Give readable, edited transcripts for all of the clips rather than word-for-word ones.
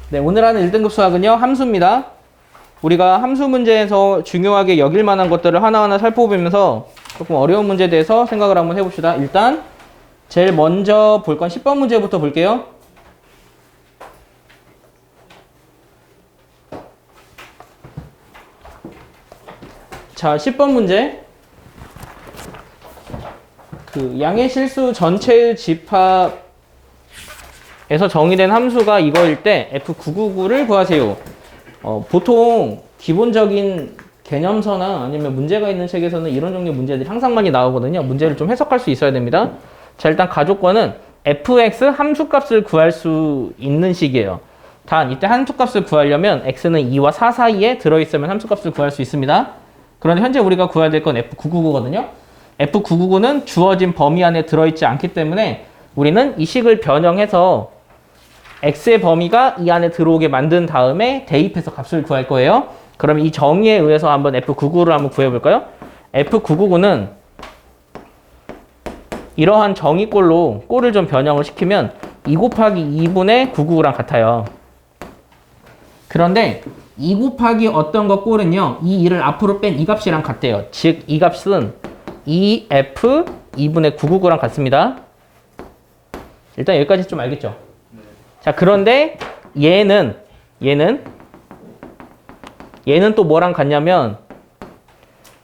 네, 오늘 하는 1등급 수학은요, 함수입니다. 우리가 함수 문제에서 중요하게 여길 만한 것들을 하나하나 살펴보면서 조금 어려운 문제에 대해서 생각을 한번 해봅시다. 일단 제일 먼저 볼 건 10번 문제부터 볼게요. 자, 10번 문제. 그 양의 실수 전체의 집합에서 정의된 함수가 이거일 때 F999를 구하세요. 보통 기본적인 개념서나 아니면 문제가 있는 책에서는 이런 종류의 문제들이 항상 많이 나오거든요. 문제를 좀 해석할 수 있어야 됩니다. 자, 일단 가조건은 fx 함수값을 구할 수 있는 식이에요. 단 이때 함수값을 구하려면 x는 2와 4 사이에 들어있으면 함수값을 구할 수 있습니다. 그런데 현재 우리가 구해야 될 건 F999거든요. F999는 주어진 범위 안에 들어있지 않기 때문에 우리는 이 식을 변형해서 x의 범위가 이 안에 들어오게 만든 다음에 대입해서 값을 구할 거예요. 그럼 이 정의에 의해서 한번 F999를 한번 구해볼까요? F999는 이러한 정의꼴로 꼴을 좀 변형을 시키면 2 곱하기 2분의 999랑 같아요. 그런데 2 곱하기 어떤 거 꼴은요, 이 2를 앞으로 뺀 이 값이랑 같대요. 즉, 이 값은 2f 2분의 999랑 같습니다. 일단 여기까지 좀 알겠죠? 네. 자, 그런데 얘는 또 뭐랑 같냐면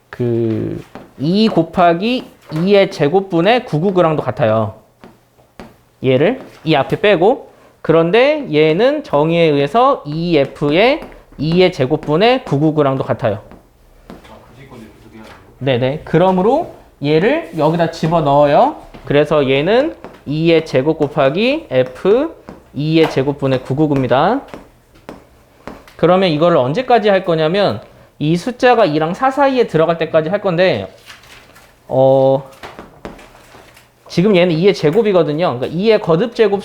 그 2 곱하기 2의 제곱분의 999랑도 같아요. 얘를 이 앞에 빼고, 그런데 얘는 정의에 의해서 2f의 2의 제곱분의 999랑도 같아요. 네네. 그러므로 얘를 여기다 집어넣어요. 그래서 얘는 2의 제곱 곱하기 f 2의 제곱분의 999입니다. 그러면 이거를 언제까지 할 거냐면 이 숫자가 2랑 4 사이에 들어갈 때까지 할 건데 지금 얘는 2의 제곱이거든요. 그러니까 2의 거듭제곱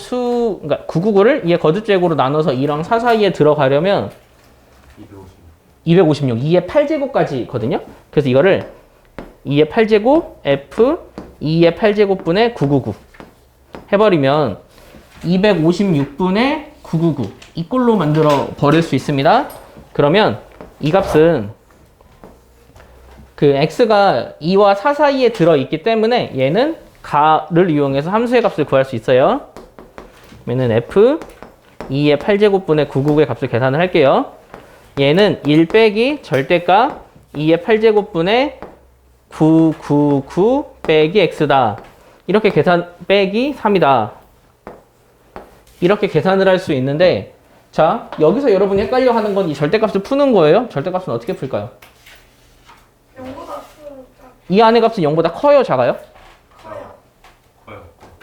그러니까 999를 2의 거듭제곱으로 나눠서 2랑 4 사이에 들어가려면 256, 2의 8제곱까지거든요. 그래서 이거를 2의 8제곱 f 2의 8제곱분의 999 해버리면 256분의 999 이 꼴로 만들어 버릴 수 있습니다. 그러면 이 값은 그 x가 2와 4 사이에 들어있기 때문에 얘는 가를 이용해서 함수의 값을 구할 수 있어요. 그러면 f 2의 8제곱분의 999의 값을 계산을 할게요. 얘는 1 빼기 절대값 2의 8제곱분의 999 빼기 x다. 이렇게 계산 빼기 3이다. 이렇게 계산을 할 수 있는데, 자, 여기서 여러분이 헷갈려 하는 건 이 절대값을 푸는 거예요. 절대값은 어떻게 풀까요? 0보다 이 안의 값은 0보다 커요, 작아요?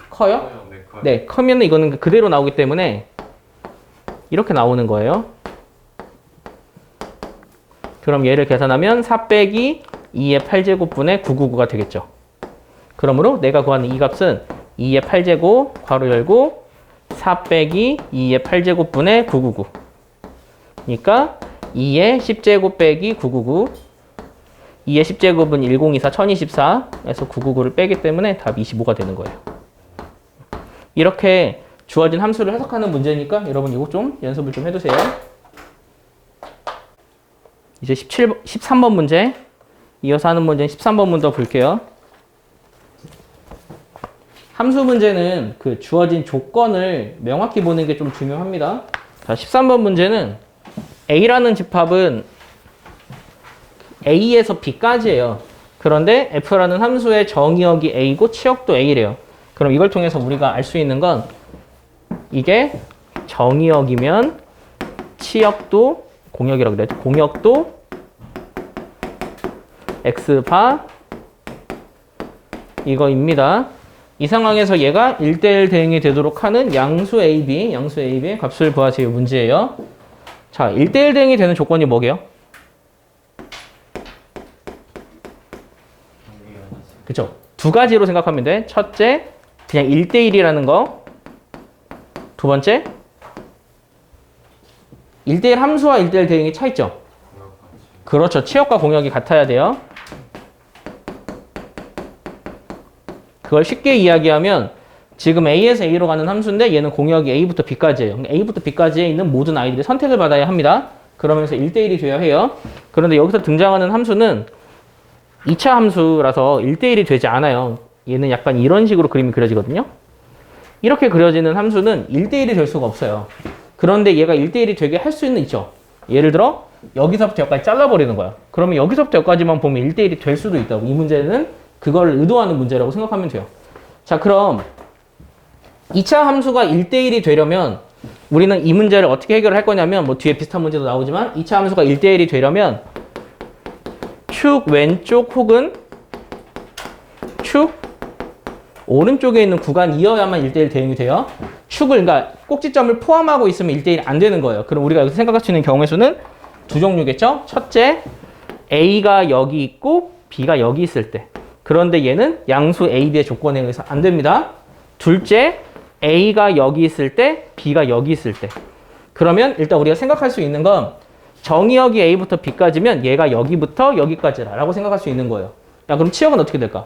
커요? 네, 커요. 네, 크면 이거는 그대로 나오기 때문에 이렇게 나오는 거예요. 그럼 얘를 계산하면 4 빼기 2의 8제곱분의 999가 되겠죠. 그러므로 내가 구하는 이 값은 2의 8제곱 괄호 열고 4 빼기 2의 8제곱분의 999 그러니까 2의 10제곱 빼기 999 2의 10제곱은 1024, 1024에서 999를 빼기 때문에 답 25가 되는 거예요. 이렇게 주어진 함수를 해석하는 문제니까 여러분 이거 좀 연습을 좀 해두세요. 이제 13번 문제 이어서 하는 문제는 13번 문제 볼게요. 함수 문제는 그 주어진 조건을 명확히 보는 게 좀 중요합니다. 자, 13번 문제는 A라는 집합은 A에서 B까지예요. 그런데 F라는 함수의 정의역이 A고 치역도 A래요. 그럼 이걸 통해서 우리가 알 수 있는 건 이게 정의역이면 치역도 공역이라고 그랬죠. 공역도 X바 이거입니다. 이 상황에서 얘가 1대1 대응이 되도록 하는 양수 AB의 값을 구하세요. 문제예요. 자, 1대1 대응이 되는 조건이 뭐게요? 그쵸? 두 가지로 생각하면 돼. 첫째, 그냥 1대1이라는 거. 두 번째, 1대1 함수와 1대1 대응이 차있죠? 그렇죠. 치역과 공역이 같아야 돼요. 그걸 쉽게 이야기하면 지금 A에서 A로 가는 함수인데 얘는 공역이 A부터 B까지예요. A부터 B까지에 있는 모든 아이들이 선택을 받아야 합니다. 그러면서 1대1이 돼야 해요. 그런데 여기서 등장하는 함수는 2차 함수라서 1대1이 되지 않아요. 얘는 약간 이런 식으로 그림이 그려지거든요. 이렇게 그려지는 함수는 1대1이 될 수가 없어요. 그런데 얘가 1대1이 되게 할 수 있죠. 예를 들어 여기서부터 여기까지 잘라버리는 거야. 그러면 여기서부터 여기까지만 보면 1대1이 될 수도 있다고. 이 문제는 그걸 의도하는 문제라고 생각하면 돼요. 자, 그럼 2차 함수가 1대1이 되려면 우리는 이 문제를 어떻게 해결을 할 거냐면 뭐 뒤에 비슷한 문제도 나오지만 2차 함수가 1대1이 되려면 축 왼쪽 혹은 축 오른쪽에 있는 구간이어야만 1대1 대응이 돼요. 축을, 그러니까 꼭지점을 포함하고 있으면 1대1 안 되는 거예요. 그럼 우리가 여기서 생각할 수 있는 경우의 수는 두 종류겠죠? 첫째, A가 여기 있고 B가 여기 있을 때. 그런데 얘는 양수 A, B의 조건에 의해서 안 됩니다. 둘째, A가 여기 있을 때, B가 여기 있을 때. 그러면 일단 우리가 생각할 수 있는 건 정의역이 A부터 B까지면 얘가 여기부터 여기까지라고 생각할 수 있는 거예요. 야, 그럼 치역은 어떻게 될까?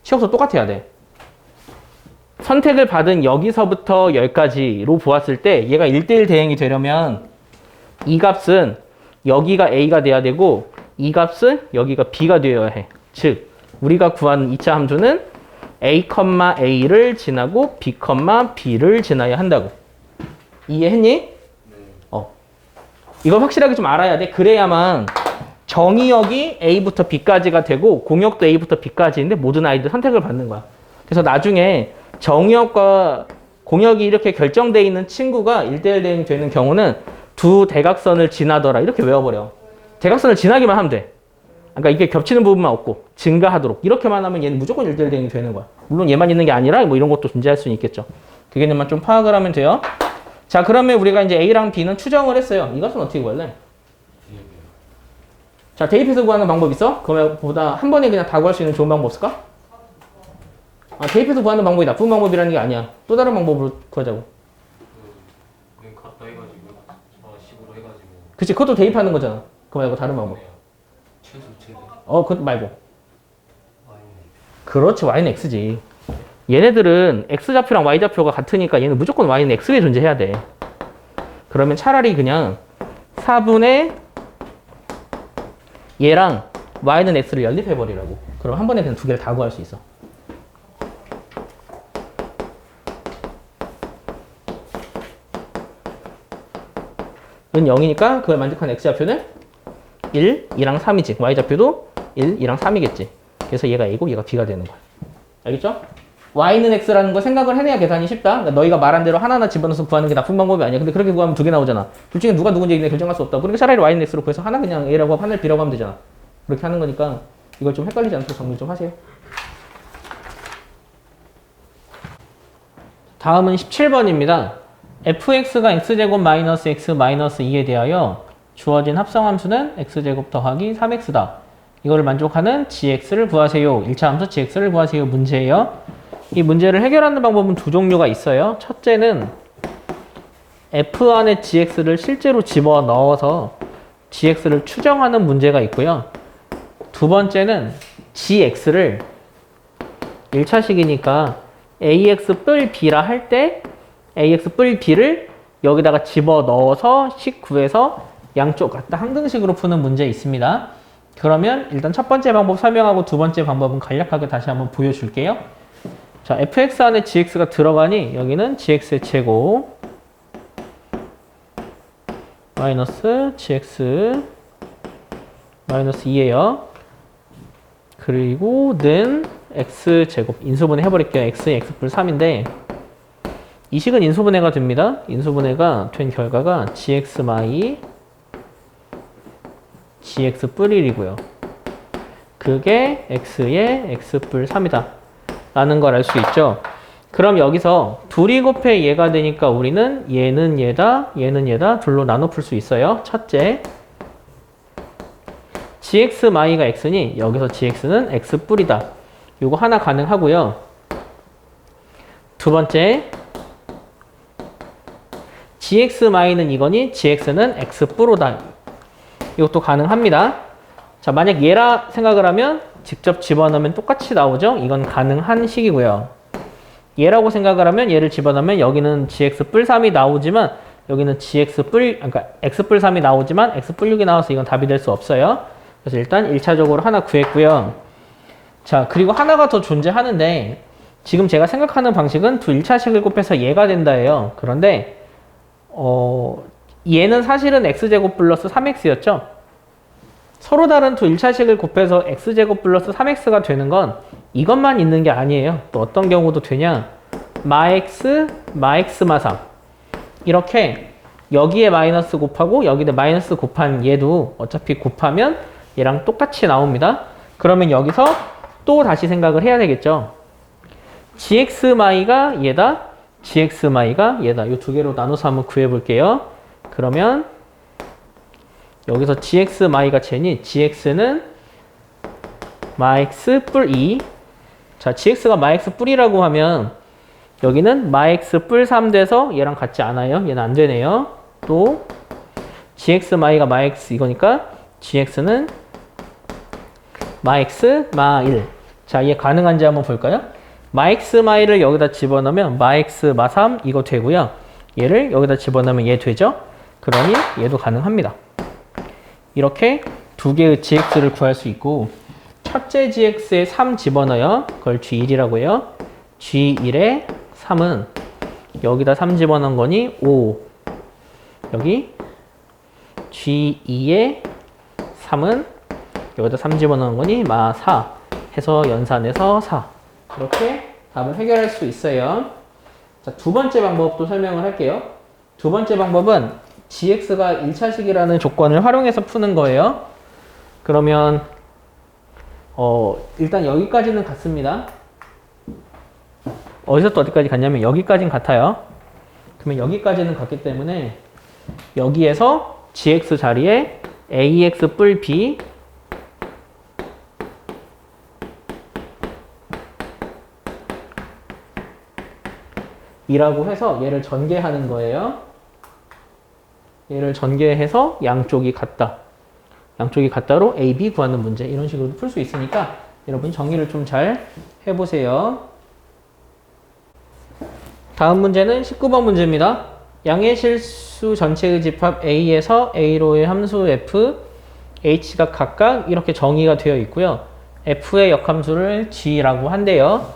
치역도 똑같아야 돼. 선택을 받은 여기서부터 여기까지로 보았을 때 얘가 1대1 대응이 되려면 이 값은 여기가 A가 돼야 되고 이 값은 여기가 B가 되어야 해. 즉 우리가 구하는 2차 함수는 A, A를 지나고 B, B를 지나야 한다고. 이해했니? 이거 확실하게 좀 알아야 돼. 그래야만 정의역이 A부터 B까지가 되고 공역도 A부터 B까지인데 모든 아이들 선택을 받는 거야. 그래서 나중에 정의역과 공역이 이렇게 결정되어 있는 친구가 1대1 대응이 되는 경우는 두 대각선을 지나더라. 이렇게 외워버려. 대각선을 지나기만 하면 돼. 그러니까 이게 겹치는 부분만 없고 증가하도록. 이렇게만 하면 얘는 무조건 1대1 대응이 되는 거야. 물론 얘만 있는 게 아니라 뭐 이런 것도 존재할 수는 있겠죠. 그 개념만 좀 파악을 하면 돼요. 자, 그러면 우리가 이제 A랑 B는 추정을 했어요. 이것은 어떻게 구할래? 자, 대입해서 구하는 방법 있어? 그거보다 한 번에 그냥 다 구할 수 있는 좋은 방법 없을까? 아, 대입해서 구하는 방법이 나쁜 방법이라는 게 아니야. 또 다른 방법으로 구하자고. 그냥 갖다 해가지고 10으로 해가지고 그치, 그것도 대입하는 거잖아. 그거 말고 다른 방법. 최소 최대 그것 말고. 그렇지, y는 x지. 얘네들은 x좌표랑 y좌표가 같으니까 얘는 무조건 y는 x에 존재해야 돼. 그러면 차라리 그냥 4분의 얘랑 y는 x를 연립해버리라고. 그럼 한 번에 그냥 두 개를 다 구할 수 있어. 은 0이니까 그걸 만족하는 x좌표는 1, 2랑 3이지. y좌표도 1, 2랑 3이겠지. 그래서 얘가 a고 얘가 b가 되는 거야. 알겠죠? y는 x라는 거 생각을 해내야 계산이 쉽다. 그러니까 너희가 말한 대로 하나하나 집어넣어서 구하는 게 나쁜 방법이 아니야. 근데 그렇게 구하면 두 개 나오잖아. 둘 중에 누가 누군지 결정할 수 없다. 그러니까 차라리 y는 x로 구해서 하나 그냥 a라고 하고 하나를 b라고 하면 되잖아. 그렇게 하는 거니까 이걸 좀 헷갈리지 않도록 정리 좀 하세요. 다음은 17번입니다. fx가 x제곱 마이너스 x 마이너스 2에 대하여 주어진 합성함수는 x제곱 더하기 3x다. 이걸 만족하는 gx를 구하세요. 1차 함수 gx를 구하세요. 문제예요. 이 문제를 해결하는 방법은 두 종류가 있어요. 첫째는 f 안에 gx를 실제로 집어넣어서 gx를 추정하는 문제가 있고요. 두 번째는 gx를 1차식이니까 ax 뿔 b라 할 때 ax 뿔 b를 여기다가 집어넣어서 식 구해서 양쪽 갖다 항등식으로 푸는 문제 있습니다. 그러면 일단 첫 번째 방법 설명하고 두 번째 방법은 간략하게 다시 한번 보여줄게요. 자, fx 안에 gx가 들어가니 여기는 gx의 제곱 마이너스 gx 마이너스 2예요. 그리고 는 x제곱 인수분해 해버릴게요. x의 x뿔 3인데 이 식은 인수분해가 됩니다. 인수분해가 된 결과가 gx 마이 gx 뿔 1이고요. 그게 x의 x뿔 3이다 라는 걸 알 수 있죠. 그럼 여기서 둘이 곱해 얘가 되니까 우리는 얘는 얘다, 얘는 얘다 둘로 나눠 풀 수 있어요. 첫째, gx 마이가 x니 여기서 gx는 x뿔이다. 요거 하나 가능하고요. 두 번째, gx 마이는 이거니 gx는 x뿔로다. 이것도 가능합니다. 자, 만약 얘라 생각을 하면 직접 집어넣으면 똑같이 나오죠? 이건 가능한 식이고요. 얘라고 생각을 하면 얘를 집어넣으면 여기는 gx 뿔 3이 나오지만 여기는 그러니까 x 뿔 3이 나오지만 x 뿔 6이 나와서 이건 답이 될 수 없어요. 그래서 일단 1차적으로 하나 구했고요. 자, 그리고 하나가 더 존재하는데 지금 제가 생각하는 방식은 두 1차식을 곱해서 얘가 된다예요. 그런데 얘는 사실은 x제곱 플러스 3x였죠. 서로 다른 두 1차식을 곱해서 x제곱 플러스 3x가 되는 건 이것만 있는 게 아니에요. 또 어떤 경우도 되냐? 마x, 마x 마3 이렇게 여기에 마이너스 곱하고 여기에 마이너스 곱한 얘도 어차피 곱하면 얘랑 똑같이 나옵니다. 그러면 여기서 또 다시 생각을 해야 되겠죠. gx마이가 얘다, gx마이가 얘다. 이 두 개로 나눠서 한번 구해볼게요. 그러면 여기서 gx마이가 쟤니 gx는 마x 뿔 2. 자, gx가 마x 뿔이라고 하면 여기는 마x 뿔 3 돼서 얘랑 같지 않아요. 얘는 안 되네요. 또 gx 마이가 마x 이거니까 gx는 마x 마 1. 자, 얘 가능한지 한번 볼까요? 마x 마이를 여기다 집어넣으면 마x 마 3 이거 되고요. 얘를 여기다 집어넣으면 얘 되죠? 그러니 얘도 가능합니다. 이렇게 두 개의 gx를 구할 수 있고 첫째 gx에 3 집어넣어요. 그걸 g1이라고 해요. g1에 3은 여기다 3 집어넣은 거니 5. 여기 g2에 3은 여기다 3 집어넣은 거니 마 4 해서 연산해서 4. 이렇게 답을 해결할 수 있어요. 자, 두 번째 방법도 설명을 할게요. 두 번째 방법은 gx가 1차식이라는 조건을 활용해서 푸는 거예요. 그러면 일단 여기까지는 같습니다. 어디서 또 어디까지 갔냐면 여기까지는 같아요. 그러면 여기까지는 같기 때문에 여기에서 gx 자리에 ax 뿔 b 이라고 해서 얘를 전개하는 거예요. 얘를 전개해서 양쪽이 같다. 양쪽이 같다로 a, b 구하는 문제. 이런 식으로 풀 수 있으니까 여러분 정리를 좀 잘 해보세요. 다음 문제는 19번 문제입니다. 양의 실수 전체의 집합 a에서 a로의 함수 f, h가 각각 이렇게 정의가 되어 있고요. f의 역함수를 g라고 한대요.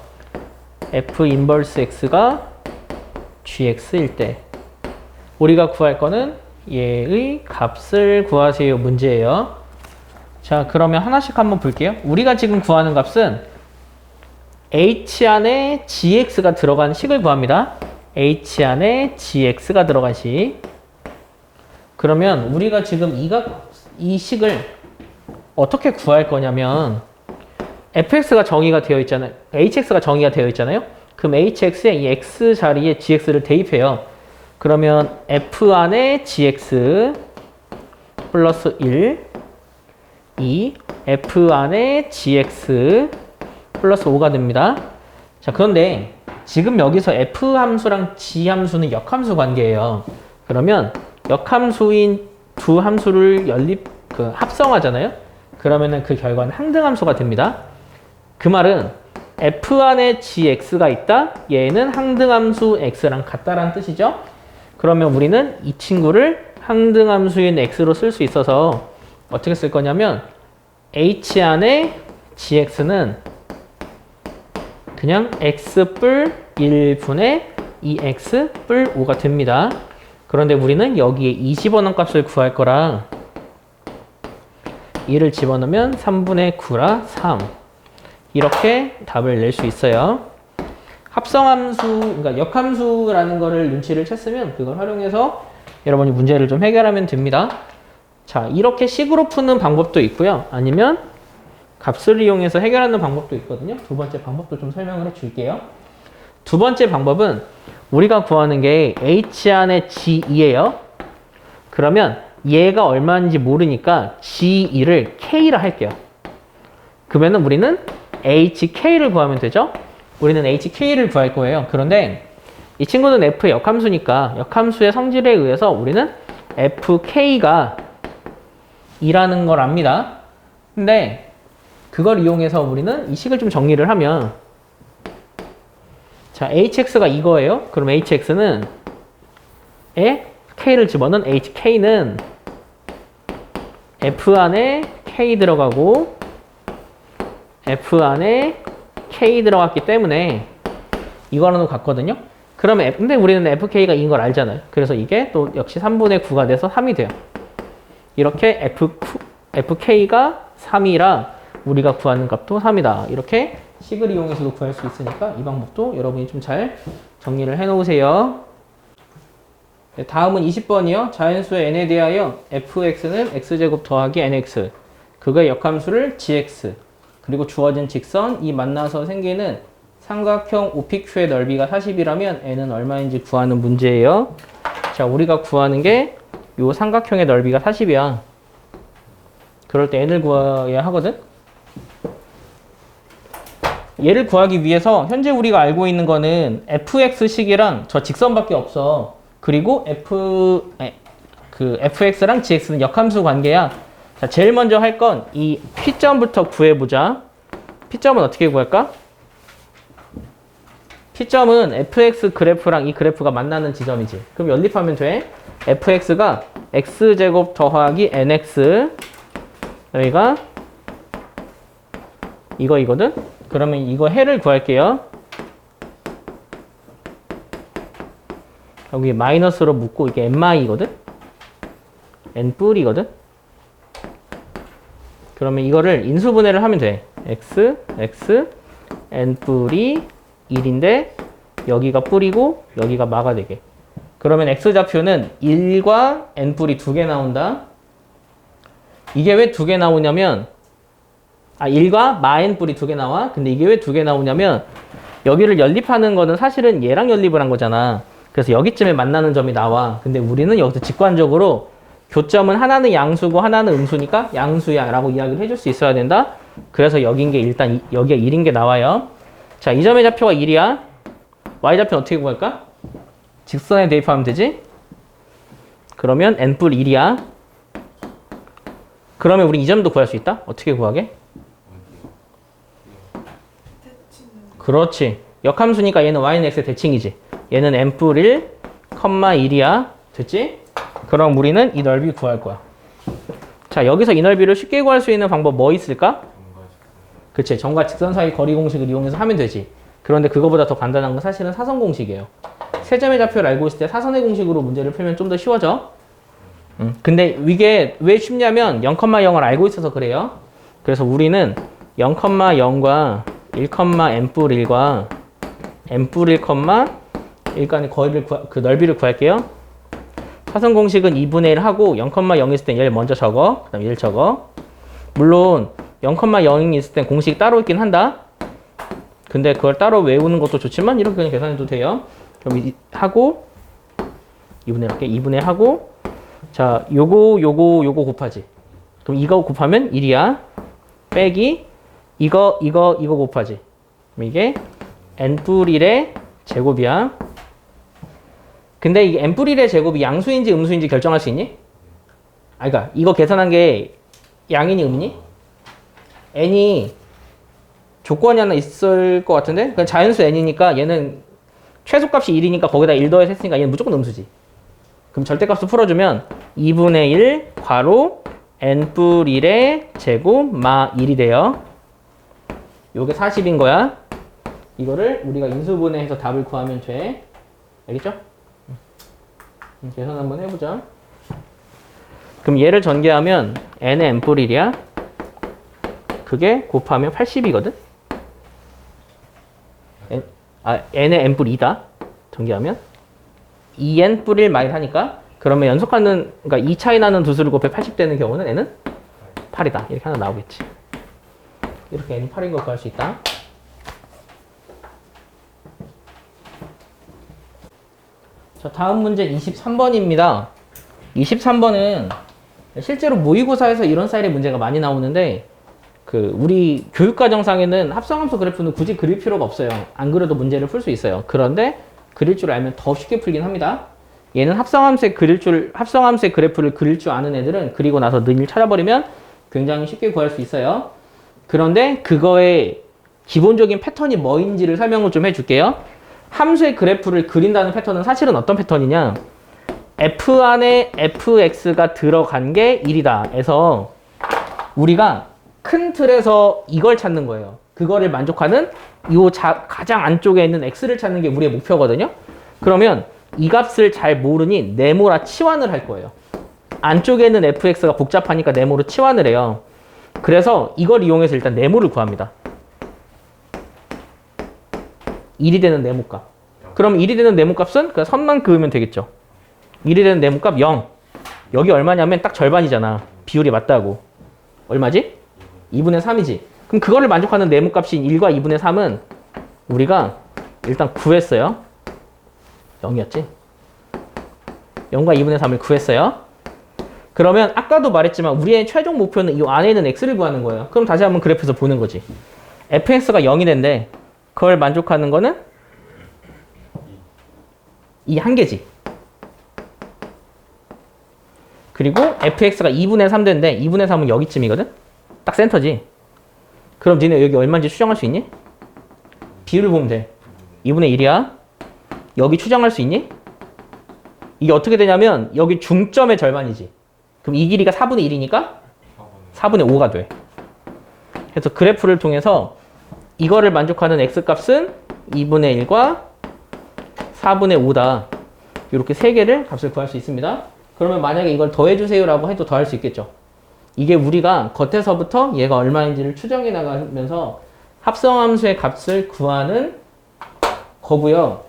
f 인버스 x가 gx일 때 우리가 구할 거는 얘의 값을 구하세요 문제예요. 자, 그러면 하나씩 한번 볼게요. 우리가 지금 구하는 값은 h 안에 gx가 들어간 식을 구합니다. h 안에 gx가 들어간 식. 그러면 우리가 지금 이 식을 어떻게 구할 거냐면 fx가 정의가 되어 있잖아요. hx가 정의가 되어 있잖아요. 그럼 hx에 이 x 자리에 gx를 대입해요. 그러면 f 안에 gx 플러스 1, 2, f 안에 gx 플러스 5가 됩니다. 자, 그런데 지금 여기서 f 함수랑 g 함수는 역함수 관계예요. 그러면 역함수인 두 함수를 합성하잖아요. 그러면은 그 결과는 항등함수가 됩니다. 그 말은 f 안에 gx가 있다. 얘는 항등함수 x랑 같다라는 뜻이죠. 그러면 우리는 이 친구를 항등함수인 x로 쓸 수 있어서 어떻게 쓸 거냐면 h 안에 gx는 그냥 x 뿔 1분의 2x 뿔 5가 됩니다. 그런데 우리는 여기에 20원원 값을 구할 거라 2를 집어넣으면 3분의 9라 3. 이렇게 답을 낼 수 있어요. 합성함수, 그러니까 역함수라는 거를 눈치를 챘으면 그걸 활용해서 여러분이 문제를 좀 해결하면 됩니다. 자, 이렇게 식으로 푸는 방법도 있고요. 아니면 값을 이용해서 해결하는 방법도 있거든요. 두 번째 방법도 좀 설명을 해 줄게요. 두 번째 방법은 우리가 구하는 게 h 안에 g2예요. 그러면 얘가 얼마인지 모르니까 g2를 k라 할게요. 그러면 우리는 hk를 구하면 되죠. 우리는 hk를 구할 거예요. 그런데 이 친구는 f의 역함수니까 역함수의 성질에 의해서 우리는 fk가 2라는 걸 압니다. 근데 그걸 이용해서 우리는 이 식을 좀 정리를 하면 자, hx가 이거예요. 그럼 hx는 에 k를 집어넣은 hk는 f 안에 k 들어가고 f 안에 k 들어갔기 때문에 이거랑은 같거든요. 그러면 근데 우리는 fk가 2인 걸 알잖아요. 그래서 이게 또 역시 3분의 9가 돼서 3이 돼요. 이렇게 fk가 3이라 우리가 구하는 값도 3이다. 이렇게 식을 이용해서도 구할 수 있으니까 이 방법도 여러분이 좀 잘 정리를 해 놓으세요. 네, 다음은 20번이요. 자연수의 n에 대하여 fx는 x제곱 더하기 nx 그거의 역함수를 gx 그리고 주어진 직선 이 만나서 생기는 삼각형 OPQ의 넓이가 40이라면 n은 얼마인지 구하는 문제예요. 자, 우리가 구하는 게 요 삼각형의 넓이가 40이야. 그럴 때 n을 구해야 하거든. 얘를 구하기 위해서 현재 우리가 알고 있는 거는 fx식이랑 저 직선밖에 없어. 그리고 fx랑 gx는 역함수 관계야. 자, 제일 먼저 할 건 이 P점부터 구해보자. P점은 어떻게 구할까? P점은 fx 그래프랑 이 그래프가 만나는 지점이지. 그럼 연립하면 돼. fx가 x제곱 더하기 nx 여기가 이거이거든? 그러면 이거 해를 구할게요. 여기 마이너스로 묶고 이게 n마이거든? n뿔이거든? 그러면 이거를 인수분해를 하면 돼. x, n뿔이 1인데 여기가 뿔이고 여기가 마가 되게. 그러면 x좌표는 1과 n뿔이 2개 나온다. 이게 왜 2개 나오냐면 1과 마 n뿔이 2개 나와. 근데 이게 왜 2개 나오냐면 여기를 연립하는 거는 사실은 얘랑 연립을 한 거잖아. 그래서 여기쯤에 만나는 점이 나와. 근데 우리는 여기서 직관적으로 교점은 하나는 양수고 하나는 음수니까 양수야 라고 이야기를 해줄 수 있어야 된다. 그래서 여긴 게 일단 여기가 1인 게 나와요. 자, 이 점의 좌표가 1이야. y좌표는 어떻게 구할까? 직선에 대입하면 되지? 그러면 n뿔 1이야. 그러면 우리 이 점도 구할 수 있다? 어떻게 구하게? 대칭. 그렇지. 역함수니까 얘는 y는 x의 대칭이지. 얘는 n뿔 1, 1이야. 됐지? 그럼 우리는 이 넓이 구할 거야. 자, 여기서 이 넓이를 쉽게 구할 수 있는 방법 뭐 있을까? 그치. 점과 직선 사이 거리 공식을 이용해서 하면 되지. 그런데 그거보다 더 간단한 건 사실은 사선 공식이에요. 세 점의 좌표를 알고 있을 때 사선의 공식으로 문제를 풀면 좀 더 쉬워져. 근데 이게 왜 쉽냐면 0,0을 알고 있어서 그래요. 그래서 우리는 0,0과 1,n뿔 1과 n뿔 1,1간의 거리를 그 넓이를 구할게요. 사선 공식은 2분의 1 하고 0,0 있을 땐 얘를 먼저 적어. 그 다음에 1 적어. 물론 0,0 있을 땐 공식이 따로 있긴 한다. 근데 그걸 따로 외우는 것도 좋지만 이렇게 그냥 계산해도 돼요. 그럼 하고 2분의 1 할게. 2분의 1 하고 자, 요거 곱하지. 그럼 이거 곱하면 1이야. 빼기 이거 곱하지. 그럼 이게 n뿔 1의 제곱이야. 근데 이게 n뿔 1의 제곱이 양수인지 음수인지 결정할 수 있니? 그러니까 이거 계산한 게 양이니 음이니? n이 조건이 하나 있을 것 같은데? 그러니까 자연수 n이니까 얘는 최소값이 1이니까 거기다 1 더해서 했으니까 얘는 무조건 음수지. 그럼 절대값을 풀어주면 2분의 1 괄호 n뿔 1의 제곱 마 1이 돼요. 요게 40인 거야. 이거를 우리가 인수분해해서 답을 구하면 돼. 알겠죠? 계산 한번 해보자. 그럼 얘를 전개하면 n의 n뿔 1이야. 그게 곱하면 80이거든? n의 n뿔 2다. 전개하면 2n 뿔 1 마일 하니까 그러면 연속하는 그러니까 2 차이 나는 두 수를 곱해 80 되는 경우는 n은 8이다. 이렇게 하나 나오겠지. 이렇게 n이 8인 걸 구할 수 있다. 자, 다음 문제 23번입니다. 23번은 실제로 모의고사에서 이런 스타일의 문제가 많이 나오는데 우리 교육과정상에는 합성함수 그래프는 굳이 그릴 필요가 없어요. 안 그래도 문제를 풀 수 있어요. 그런데 그릴 줄 알면 더 쉽게 풀긴 합니다. 얘는 합성함수의 그래프를 그릴 줄 아는 애들은 그리고 나서 늘 찾아버리면 굉장히 쉽게 구할 수 있어요. 그런데 그거의 기본적인 패턴이 뭐인지를 설명을 좀 해줄게요. 함수의 그래프를 그린다는 패턴은 사실은 어떤 패턴이냐? f 안에 fx가 들어간 게 1이다 해서 우리가 큰 틀에서 이걸 찾는 거예요. 그거를 만족하는 이 가장 안쪽에 있는 x를 찾는 게 우리의 목표거든요. 그러면 이 값을 잘 모르니 네모라 치환을 할 거예요. 안쪽에 있는 fx가 복잡하니까 네모로 치환을 해요. 그래서 이걸 이용해서 일단 네모를 구합니다. 1이 되는 네모값. 그럼 1이 되는 네모값은 그냥 선만 그으면 되겠죠. 1이 되는 네모값 0. 여기 얼마냐면 딱 절반이잖아. 비율이 맞다고. 얼마지? 2분의 3이지. 그럼 그거를 만족하는 네모값인 1과 2분의 3은 우리가 일단 구했어요. 0이었지? 0과 2분의 3을 구했어요. 그러면 아까도 말했지만 우리의 최종 목표는 이 안에 있는 x를 구하는 거예요. 그럼 다시 한번 그래프에서 보는 거지. fx가 0이 된데 그걸 만족하는 거는 이 한 개지. 그리고 fx가 2분의 3 되는데 2분의 3은 여기쯤이거든? 딱 센터지. 그럼 니네 여기 얼마인지 추정할 수 있니? 비율을 보면 돼. 2분의 1이야. 여기 추정할 수 있니? 이게 어떻게 되냐면 여기 중점의 절반이지. 그럼 이 길이가 4분의 1이니까 4분의 5가 돼. 그래서 그래프를 통해서 이거를 만족하는 x값은 2분의 1과 4분의 5다. 이렇게 세 개를 값을 구할 수 있습니다. 그러면 만약에 이걸 더해주세요라고 해도 더할 수 있겠죠. 이게 우리가 겉에서부터 얘가 얼마인지를 추정해 나가면서 합성함수의 값을 구하는 거고요.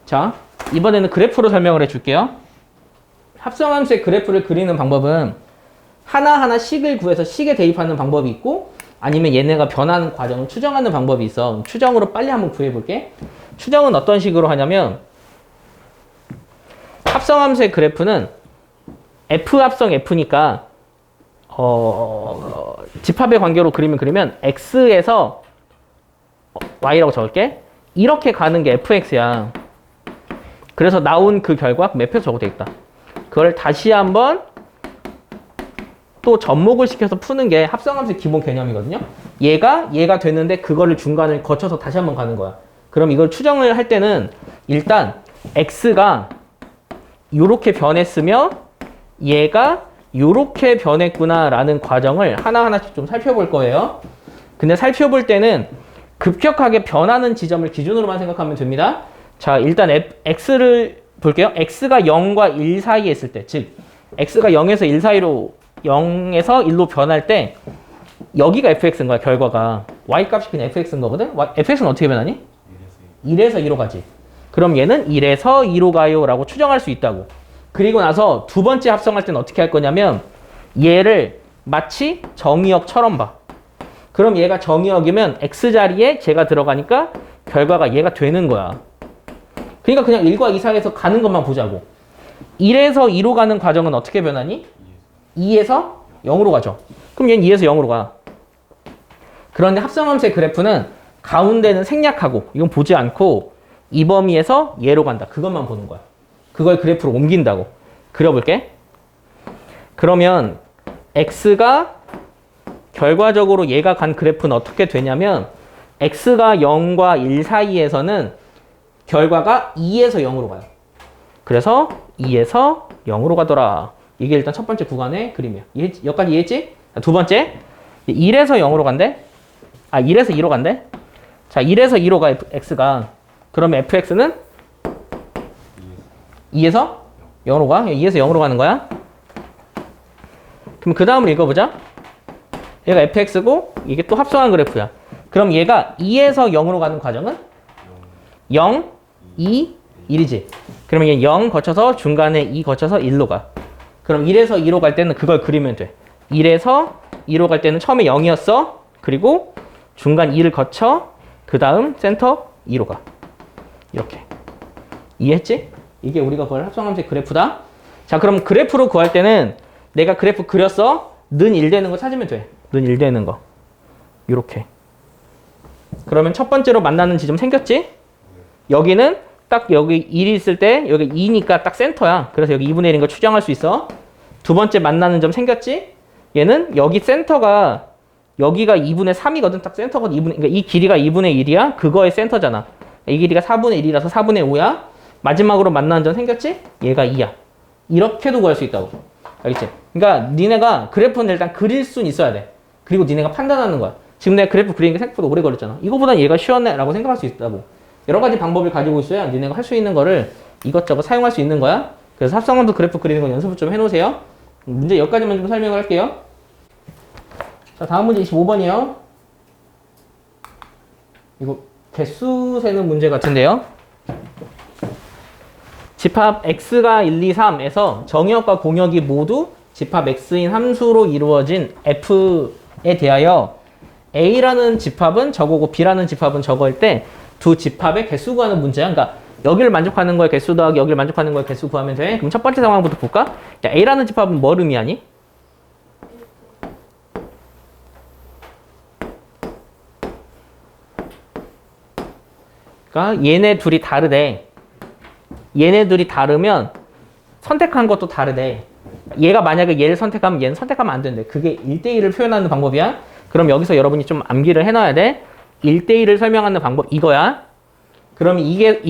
자, 이번에는 그래프로 설명을 해줄게요. 합성함수의 그래프를 그리는 방법은 하나하나 식을 구해서 식에 대입하는 방법이 있고 아니면 얘네가 변하는 과정을 추정하는 방법이 있어. 추정으로 빨리 한번 구해볼게. 추정은 어떤 식으로 하냐면 합성함수의 그래프는 f 합성 f니까 집합의 관계로 그리면 x에서 y라고 적을게. 이렇게 가는 게 fx야. 그래서 나온 그 결과 f에서 적어도 되겠다. 그걸 다시 한번 또 접목을 시켜서 푸는 게 합성함수의 기본 개념이거든요. 얘가 됐는데 그거를 중간을 거쳐서 다시 한번 가는 거야. 그럼 이걸 추정을 할 때는 일단 x가 요렇게 변했으며 얘가 요렇게 변했구나 라는 과정을 하나하나씩 좀 살펴볼 거예요. 근데 살펴볼 때는 급격하게 변하는 지점을 기준으로만 생각하면 됩니다. 자, 일단 x를 볼게요. x가 0과 1 사이에 있을 때, 즉 x가 0에서 1 사이로 0에서 1로 변할 때 여기가 fx인 거야. 결과가 y값이 그냥 fx인 거거든. fx는 어떻게 변하니? 1에서 2로 가지. 그럼 얘는 1에서 2로 가요 라고 추정할 수 있다고. 그리고 나서 두 번째 합성할 때는 어떻게 할 거냐면 얘를 마치 정의역처럼 봐. 그럼 얘가 정의역이면 x자리에 제가 들어가니까 결과가 얘가 되는 거야. 그러니까 그냥 1과 2 사이에서 가는 것만 보자고. 1에서 2로 가는 과정은 어떻게 변하니? 2에서 0으로 가죠. 그럼 얘는 2에서 0으로 가. 그런데 합성함수의 그래프는 가운데는 생략하고 이건 보지 않고 이 범위에서 얘로 간다. 그것만 보는 거야. 그걸 그래프로 옮긴다고. 그려볼게. 그러면 x가 결과적으로 얘가 간 그래프는 어떻게 되냐면 x가 0과 1 사이에서는 결과가 2에서 0으로 가요. 그래서 2에서 0으로 가더라. 이게 일단 첫 번째 구간의 그림이야. 여기까지 이해했지? 두 번째, 1에서 0으로 간대. 1에서 2로 간대. 자, 1에서 2로 가 x가. 그러면 fx는 2에서 0으로 가. 2에서 0으로 가는 거야. 그럼 그 다음을 읽어보자. 얘가 fx고 이게 또 합성한 그래프야. 그럼 얘가 2에서 0으로 가는 과정은 0, 2, 1이지. 그러면 얘 0 거쳐서 중간에 2 거쳐서 1로 가. 그럼 1에서 2로 갈 때는 그걸 그리면 돼. 1에서 2로 갈 때는 처음에 0이었어. 그리고 중간 2를 거쳐 그 다음 센터 2로 가. 이렇게. 이해했지? 이게 우리가 구할 합성함수의 그래프다. 자, 그럼 그래프로 구할 때는 내가 그래프 그렸어. 는 1 되는 거 찾으면 돼. 는 1 되는 거. 이렇게. 그러면 첫 번째로 만나는 지점 생겼지? 여기는 딱 여기 1이 있을 때 여기 2니까 딱 센터야. 그래서 여기 2분의 1인 거 추정할 수 있어. 두 번째 만나는 점 생겼지? 얘는 여기 센터가 여기가 2분의 3이거든. 딱 센터가 2분의, 그러니까 이 길이가 2분의 1이야. 그거의 센터잖아. 이 길이가 4분의 1이라서 4분의 5야. 마지막으로 만나는 점 생겼지? 얘가 2야. 이렇게도 구할 수 있다고. 알겠지? 그러니까 니네가 그래프는 일단 그릴 수는 있어야 돼. 그리고 니네가 판단하는 거야. 지금 내가 그래프 그리는 게 생각보다 오래 걸렸잖아. 이거보단 얘가 쉬웠네 라고 생각할 수 있다고. 여러 가지 방법을 가지고 있어야 니네가 할 수 있는 거를 이것저것 사용할 수 있는 거야. 그래서 합성함수 그래프 그리는 거 연습을 좀 해놓으세요. 문제 여기까지만 좀 설명을 할게요. 자, 다음 문제 25번이요. 이거 개수 세는 문제 같은데요. 집합 x가 1, 2, 3에서 정의역과 공역이 모두 집합 x인 함수로 이루어진 f에 대하여 a라는 집합은 저거고 b라는 집합은 저거일 때 두 집합의 개수 구하는 문제야. 그러니까 여기를 만족하는 거에 개수 더하기 여기를 만족하는 거에 개수 구하면 돼. 그럼 첫 번째 상황부터 볼까? 자, a라는 집합은 뭘 의미하니? 그러니까 얘네 둘이 다르대. 얘네 둘이 다르면 선택한 것도 다르대. 얘가 만약에 얘를 선택하면 얘는 선택하면 안 된대. 그게 1대1을 표현하는 방법이야. 그럼 여기서 여러분이 좀 암기를 해놔야 돼. 1대1을 설명하는 방법 이거야. 그럼 이게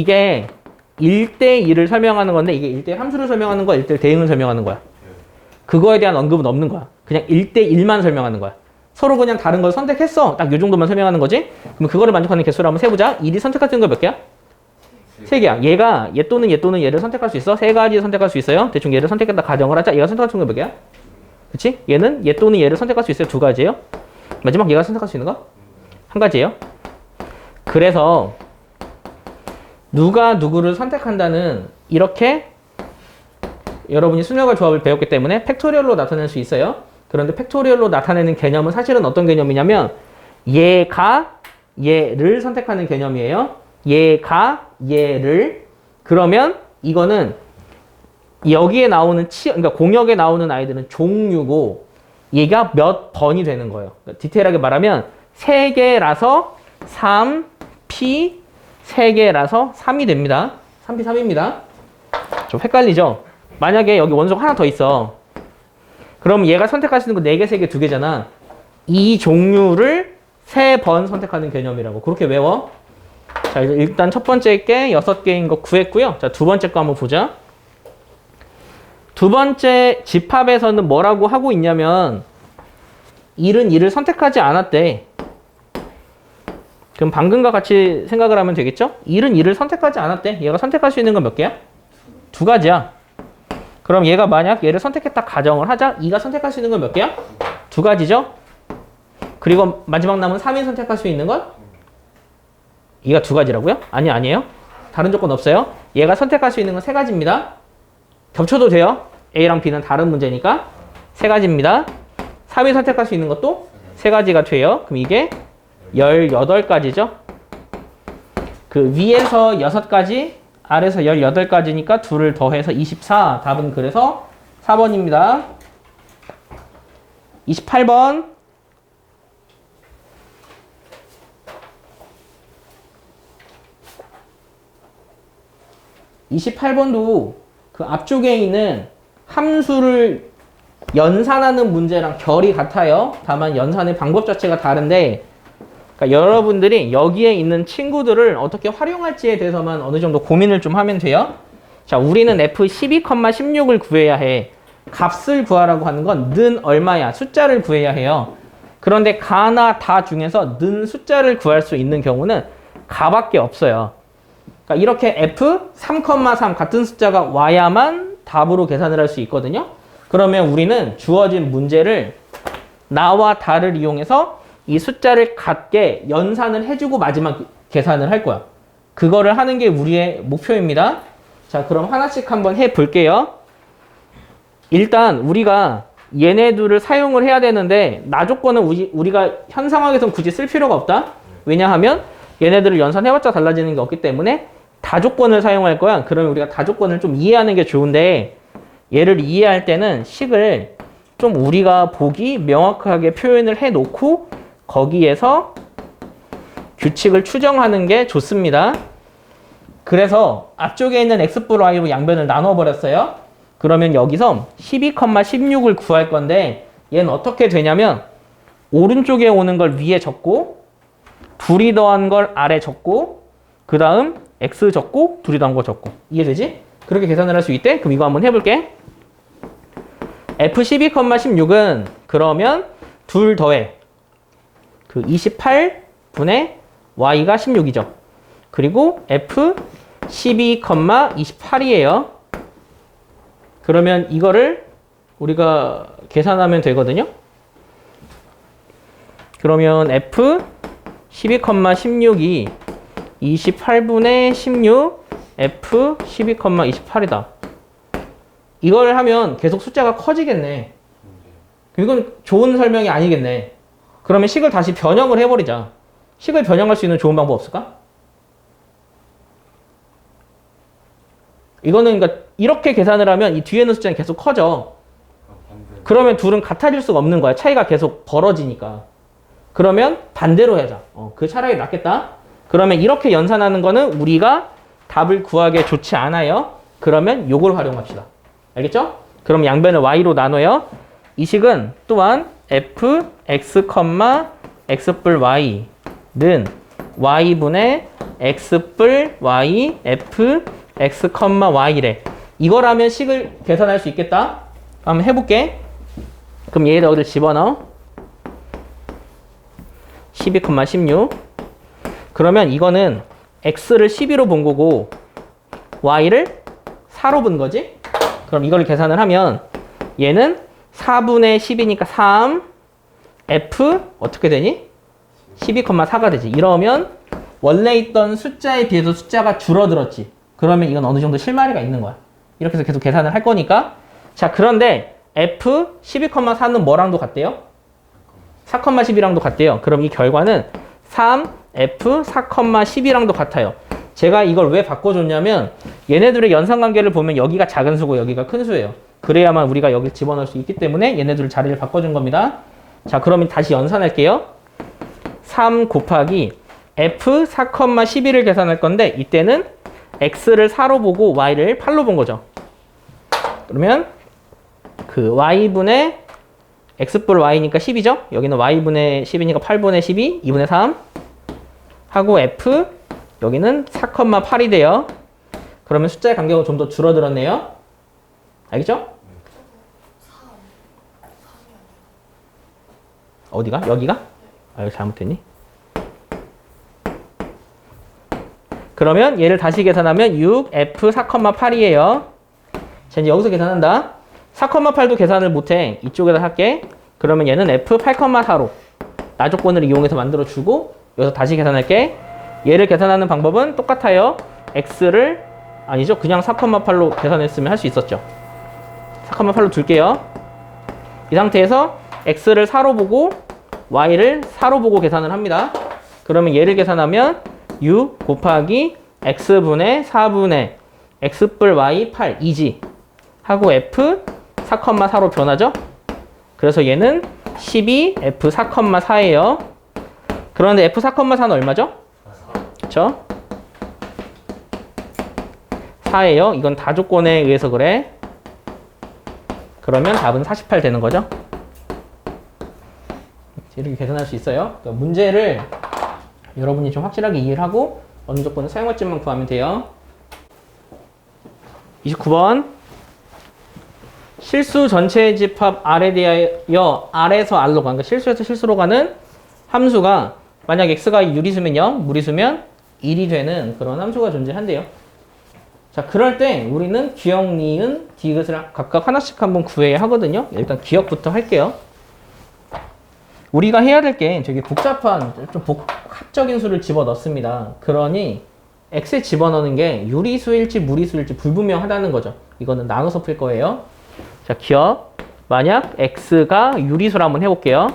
1대1을 설명하는 건데 이게 1대1 함수를 설명하는 거야? 1대1 대응을 설명하는 거야? 그거에 대한 언급은 없는 거야. 그냥 1대1만 설명하는 거야. 서로 그냥 다른 걸 선택했어. 딱 요 정도만 설명하는 거지? 그럼 그거를 만족하는 개수를 한번 세보자. 1이 선택할 수 있는 거 몇 개야? 3개야. 얘가 얘 또는 얘를 선택할 수 있어? 3가지 선택할 수 있어요? 대충 얘를 선택했다 가정을 하자. 얘가 선택할 수 있는 거 몇 개야? 그치? 얘는 얘 또는 얘를 선택할 수 있어요? 2가지예요? 마지막 얘가 선택할 수 있는 거? 1가지예요? 그래서 누가 누구를 선택한다는 이렇게 여러분이 수열과 조합을 배웠기 때문에 팩토리얼로 나타낼 수 있어요. 그런데 팩토리얼로 나타내는 개념은 사실은 어떤 개념이냐면 얘가 얘를 선택하는 개념이에요. 얘가 얘를. 그러면 이거는 여기에 나오는 그러니까 공역에 나오는 아이들은 종류고 얘가 몇 번이 되는 거예요. 그러니까 디테일하게 말하면 3개라서 3, P 3개라서 3이 됩니다. 3P 3입니다. 좀 헷갈리죠? 만약에 여기 원소가 하나 더 있어. 그럼 얘가 선택할 수 있는 거 4개, 3개, 2개잖아. 이 종류를 3번 선택하는 개념이라고. 그렇게 외워. 자, 일단 첫 번째 게 6개인 거 구했고요. 자, 두 번째 거 한번 보자. 두 번째 집합에서는 뭐라고 하고 있냐면 1은 2를 선택하지 않았대. 그럼 방금과 같이 생각을 하면 되겠죠? 1은 2를 선택하지 않았대. 얘가 선택할 수 있는 건 몇 개야? 2가지야. 그럼 얘가 만약 얘를 선택했다 가정을 하자. 2가 선택할 수 있는 건 몇 개야? 2가지죠? 그리고 마지막 남은 3이 선택할 수 있는 건? 2가 2가지라고요? 아니에요. 다른 조건 없어요. 얘가 선택할 수 있는 건 3가지입니다. 겹쳐도 돼요. A랑 B는 다른 문제니까 3가지입니다. 3이 선택할 수 있는 것도 3가지가 돼요. 그럼 이게 18가지죠. 그 위에서 6가지, 아래에서 18가지니까 2를 더해서 24. 답은 그래서 4번입니다. 28번. (28번도) 그 앞쪽에 있는 함수를 연산하는 문제랑 결이 같아요. 다만 연산의 방법 자체가 다른데, 그러니까 여러분들이 여기에 있는 친구들을 어떻게 활용할지에 대해서만 어느 정도 고민을 좀 하면 돼요. 자, 우리는 F12,16을 구해야 해. 값을 구하라고 하는 건 는 얼마야? 숫자를 구해야 해요. 그런데 가나 다 중에서 는 숫자를 구할 수 있는 경우는 가밖에 없어요. 그러니까 이렇게 F3,3 같은 숫자가 와야만 답으로 계산을 할 수 있거든요. 그러면 우리는 주어진 문제를 나와 다를 이용해서 이 숫자를 같게 연산을 해주고 마지막 계산을 할 거야. 그거를 하는 게 우리의 목표입니다. 자, 그럼 하나씩 한번 해볼게요. 일단 우리가 얘네들을 사용을 해야 되는데 나 조건은 우리가 현 상황에서는 굳이 쓸 필요가 없다. 왜냐하면 얘네들을 연산해봤자 달라지는 게 없기 때문에 다조건을 사용할 거야. 그러면 우리가 다조건을 좀 이해하는 게 좋은데, 얘를 이해할 때는 식을 좀 우리가 보기 명확하게 표현을 해놓고 거기에서 규칙을 추정하는 게 좋습니다. 그래서 앞쪽에 있는 x+y로 양변을 나눠버렸어요. 그러면 여기서 12,16을 구할 건데 얘는 어떻게 되냐면 오른쪽에 오는 걸 위에 적고 둘이 더한 걸 아래 적고 그 다음 x 적고 둘이 더한 거 적고. 이해되지? 그렇게 계산을 할 수 있대? 그럼 이거 한번 해볼게. F12,16은 그러면 둘 더해. 그 28분의 y가 16이죠. 그리고 F12,28이에요. 그러면 이거를 우리가 계산하면 되거든요. 그러면 F12,16이 28분의 16 F12,28이다. 이걸 하면 계속 숫자가 커지겠네. 이건 좋은 설명이 아니겠네. 그러면 식을 다시 변형을 해버리자. 식을 변형할 수 있는 좋은 방법 없을까? 이거는 그러니까 이렇게 계산을 하면 이 뒤에 있는 숫자는 계속 커져. 그러면 둘은 같아질 수가 없는 거야. 차이가 계속 벌어지니까. 그러면 반대로 하자. 그 차라리 낫겠다. 그러면 이렇게 연산하는 거는 우리가 답을 구하기에 좋지 않아요. 그러면 요걸 활용합시다. 알겠죠? 그럼 양변을 y로 나눠요. 이 식은 또한 fx, x뿔 y는 y분의 x뿔 y f x, y래. 이거라면 식을 계산할 수 있겠다. 한번 해볼게. 그럼 얘를 여기를 집어넣어. 12,16. 그러면 이거는 x를 12로 본 거고 y를 4로 본 거지? 그럼 이걸 계산을 하면 얘는 4분의 10이니까 3 f 어떻게 되니? 12,4가 되지. 이러면 원래 있던 숫자에 비해서 숫자가 줄어들었지. 그러면 이건 어느 정도 실마리가 있는 거야. 이렇게 해서 계속 계산을 할 거니까. 자, 그런데 f 12,4는 뭐랑도 같대요? 4,10이랑도 같대요. 그럼 이 결과는 3f 4,10이랑도 같아요. 제가 이걸 왜 바꿔줬냐면 얘네들의 연산관계를 보면 여기가 작은 수고 여기가 큰 수예요. 그래야만 우리가 여기 집어넣을 수 있기 때문에 얘네들을 자리를 바꿔준 겁니다. 자, 그러면 다시 연산할게요. 3 곱하기 f 4,12를 계산할 건데 이때는 x를 4로 보고 y를 8로 본 거죠. 그러면 그 y분의 x뿔 y니까 10이죠. 여기는 y분의 10이니까 8분의 12, 2분의 3 하고 f 여기는 4,8이 돼요. 그러면 숫자의 간격은 좀 더 줄어들었네요. 알겠죠? 어디가? 여기가? 아, 여기 잘못됐니? 그러면 얘를 다시 계산하면 6f 4,8이에요. 자, 이제 여기서 계산한다. 4,8도 계산을 못해. 이쪽에다 할게. 그러면 얘는 f 8,4로 나 조건을 이용해서 만들어주고 여기서 다시 계산할게. 얘를 계산하는 방법은 똑같아요. x를 아니죠. 그냥 4,8로 계산했으면 할 수 있었죠. 4,8로 둘게요. 이 상태에서 x를 4로 보고 y를 4로 보고 계산을 합니다. 그러면 얘를 계산하면 6 곱하기 x분의 4분의 x뿔 y 8 2지 하고 f 4,4로 변하죠. 그래서 얘는 12 f 4,4예요. 그런데 f 4,4는 얼마죠? 그쵸? 4예요. 이건 다조건에 의해서 그래. 그러면 답은 48 되는 거죠. 이렇게 계산할 수 있어요. 그러니까 문제를 여러분이 좀 확실하게 이해를 하고 어느 조건을 사용할지만 구하면 돼요. 29번 실수 전체 집합 R에 대하여 R에서 R로 가는, 그러니까 실수에서 실수로 가는 함수가 만약 x가 유리수면 0, 무리수면 1이 되는 그런 함수가 존재한대요. 자, 그럴 때 우리는 기억, 니은, 디귿을 각각 하나씩 한번 구해야 하거든요. 일단 기억부터 할게요. 우리가 해야 될 게 되게 복잡한, 좀 복합적인 수를 집어넣습니다. 그러니 x에 집어넣는 게 유리수일지 무리수일지 불분명하다는 거죠. 이거는 나눠서 풀 거예요. 자, 기억. 만약 x가 유리수라 한번 해볼게요.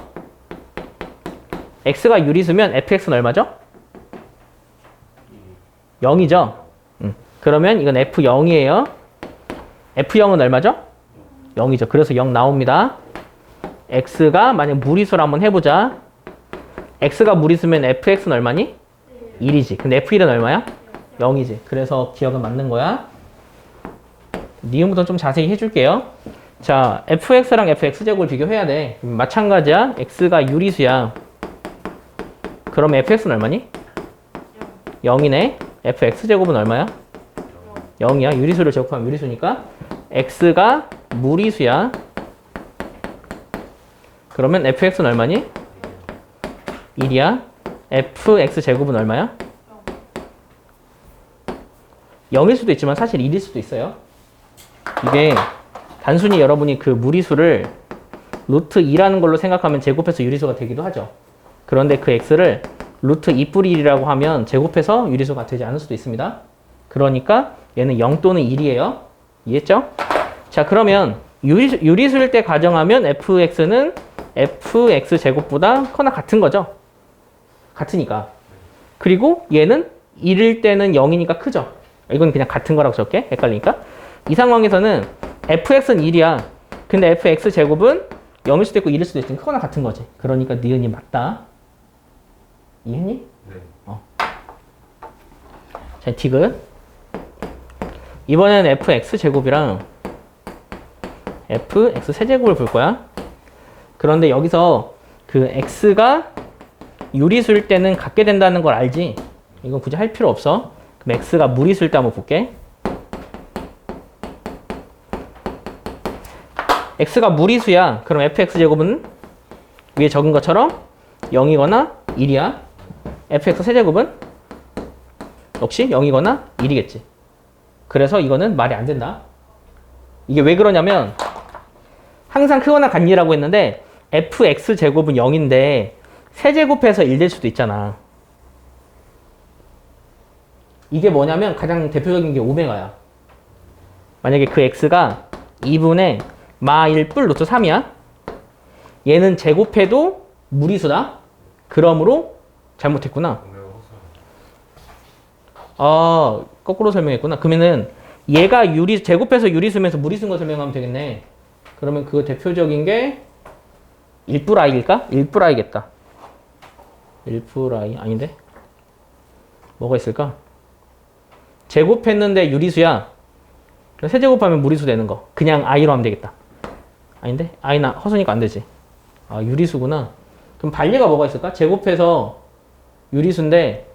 x가 유리수면 fx는 얼마죠? 0이죠? 그러면 이건 f0이에요. f0은 얼마죠? 0이죠. 그래서 0 나옵니다. x가 만약 무리수라 한번 해보자. x가 무리수면 fx는 얼마니? 1이지. 근데 f1은 얼마야? 0이지. 그래서 기억은 맞는 거야. 니은부터 좀 자세히 해줄게요. 자, fx랑 fx제곱을 비교해야 돼. 마찬가지야. x가 유리수야. 그럼 fx는 얼마니? 0이네. fx제곱은 얼마야? 0이야. 유리수를 제곱하면 유리수니까 x가 무리수야. 그러면 fx는 얼마니? 1이야. fx제곱은 얼마야? 0일 수도 있지만 사실 1일 수도 있어요. 이게 단순히 여러분이 그 무리수를 루트 2라는 걸로 생각하면 제곱해서 유리수가 되기도 하죠. 그런데 그 x를 루트 2뿌리 1이라고 하면 제곱해서 유리수가 되지 않을 수도 있습니다. 그러니까 얘는 0 또는 1이에요. 이해했죠? 자, 그러면 유리수일 때 가정하면 fx는 fx제곱보다 커나 같은 거죠. 같으니까. 그리고 얘는 1일 때는 0이니까 크죠. 이건 그냥 같은 거라고 적게 헷갈리니까. 이 상황에서는 fx는 1이야. 근데 fx제곱은 0일 수도 있고 1일 수도 있으니 크거나 같은 거지. 그러니까 니은이 맞다. 이해했니? 네. 자, 디귿. 이번에는 fx제곱이랑 fx세제곱을 볼 거야. 그런데 여기서 그 x가 유리수일 때는 같게 된다는 걸 알지? 이건 굳이 할 필요 없어. 그럼 x가 무리수일 때 한번 볼게. x가 무리수야. 그럼 fx제곱은 위에 적은 것처럼 0이거나 1이야. fx세제곱은 역시 0이거나 1이겠지. 그래서 이거는 말이 안 된다. 이게 왜 그러냐면 항상 크거나 같니라고 했는데 fx제곱은 0인데 세제곱해서 1 될 수도 있잖아. 이게 뭐냐면 가장 대표적인 게 오메가야. 만약에 그 x가 2분의 마 1 뿔 루트 3이야. 얘는 제곱해도 무리수다. 그러므로 잘못했구나. 거꾸로 설명했구나. 그러면은 얘가 제곱해서 유리수면서 무리수인 거 설명하면 되겠네. 그러면 그 대표적인 게 1뿔 i일까? 1뿔 i겠다. 1뿔 i 아닌데? 뭐가 있을까? 제곱했는데 유리수야. 세제곱하면 무리수 되는 거. 그냥 i로 하면 되겠다. 아닌데? i나 허수니까 안 되지. 아, 유리수구나. 그럼 반리가 뭐가 있을까? 제곱해서 유리수인데